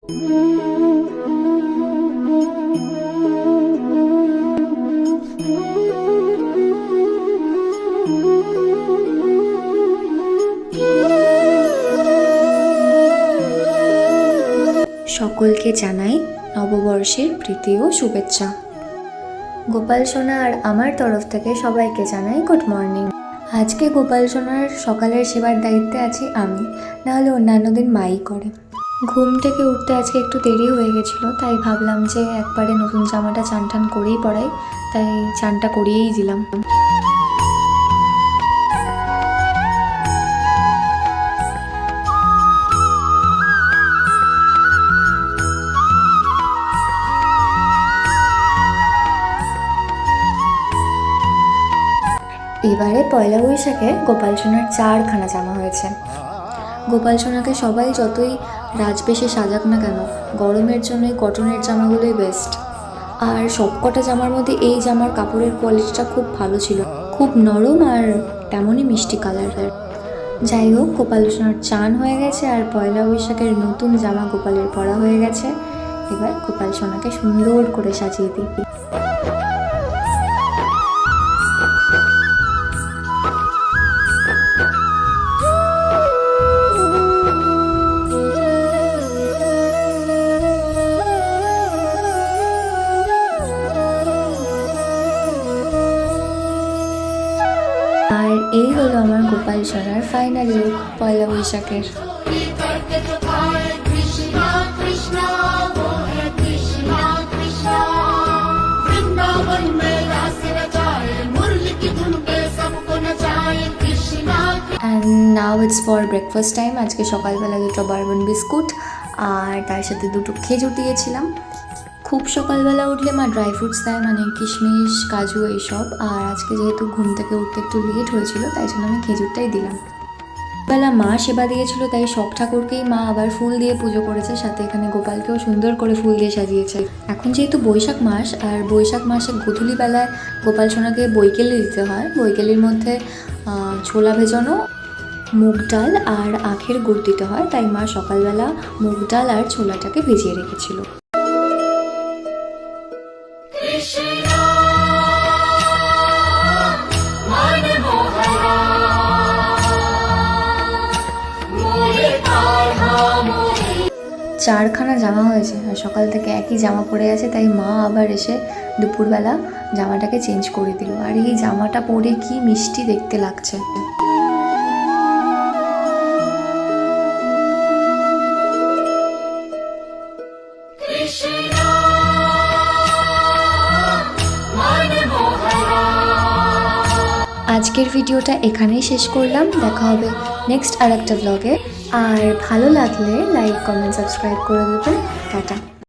সকলকে জানাই নববর্ষের প্রীতি ও শুভেচ্ছা। গোপাল সোনা আর আমার তরফ থেকে সবাইকে জানাই গুড মর্নিং। আজকে গোপাল সোনার সকালের সেবার দায়িত্বে আছি আমি, নাহলে অন্যান্য দিন মাই করে। ঘুম থেকে উঠতে আজকে একটু দেরি হয়ে গেছিলো, তাই ভাবলাম যে একবারে নতুন জামাটা চান টান করেই পরাই, তাই চানটা করিয়েই দিলাম। এবারে পয়লা বৈশাখে গোপাল সোনার 4খানা জামা হয়েছে। গোপাল সোনাকে সবাই যতই রাজবেশে সাজাক না কেন, গরমের জন্য কটনের জামাগুলোই বেস্ট। আর সবকটা জামার মধ্যে এই জামার কাপড়ের কোয়ালিটিটা খুব ভালো ছিল, খুব নরম আর তেমনই মিষ্টি কালারের। যাই হোক, গোপাল সোনার চান হয়ে গেছে আর পয়লা বৈশাখের নতুন জামা গোপালের পরা হয়ে গেছে। এবার গোপাল সোনাকে সুন্দর করে সাজিয়ে দিই। আর এই হলো আমার গোপাল সোনার ফাইনাল লুক পয়লা বৈশাখের। And now it's for breakfast time. আজকে সকালবেলা 2টা বারবন বিস্কুট আর তার সাথে 2টো খেজুর দিয়েছিলাম। খুব সকালবেলা উঠলে মা ড্রাই ফ্রুটস দেয়, মানে কিশমিশ, কাজু এইসব। আর আজকে যেহেতু ঘুম থেকে উঠতে একটু লেট হয়েছিল, তাই জন্য আমি খেজুরটাই দিলাম। বেলা মা সেবা দিয়েছিল, তাই সব ঠাকুরকেই মা আবার ফুল দিয়ে পুজো করেছে, সাথে এখানে গোপালকেও সুন্দর করে ফুল দিয়ে সাজিয়েছে। এখন যেহেতু বৈশাখ মাস, আর বৈশাখ মাসে গধূলিবেলায় গোপাল সোনাকে বৈকেলি দিতে হয়। বৈকেলির মধ্যে ছোলা ভেজানো, মুগ ডাল আর আখের গুড় দিতে হয়, তাই মা সকালবেলা মুগ ডাল আর ছোলাটাকে ভিজিয়ে রেখেছিল। চারখানা জামা হয়েছে আর সকাল থেকে একই জামা পরে আছে, তাই মা আবার এসে দুপুরবেলা জামাটাকে চেঞ্জ করে দিল। আর এই জামাটা পরে কি মিষ্টি দেখতে লাগছে। আজকের ভিডিওটা এখানেই শেষ করলাম। দেখা হবে নেক্সট আর একটা ব্লগে। আর ভালো লাগলে লাইক, কমেন্ট, সাবস্ক্রাইব করে দেবেন। টাটা।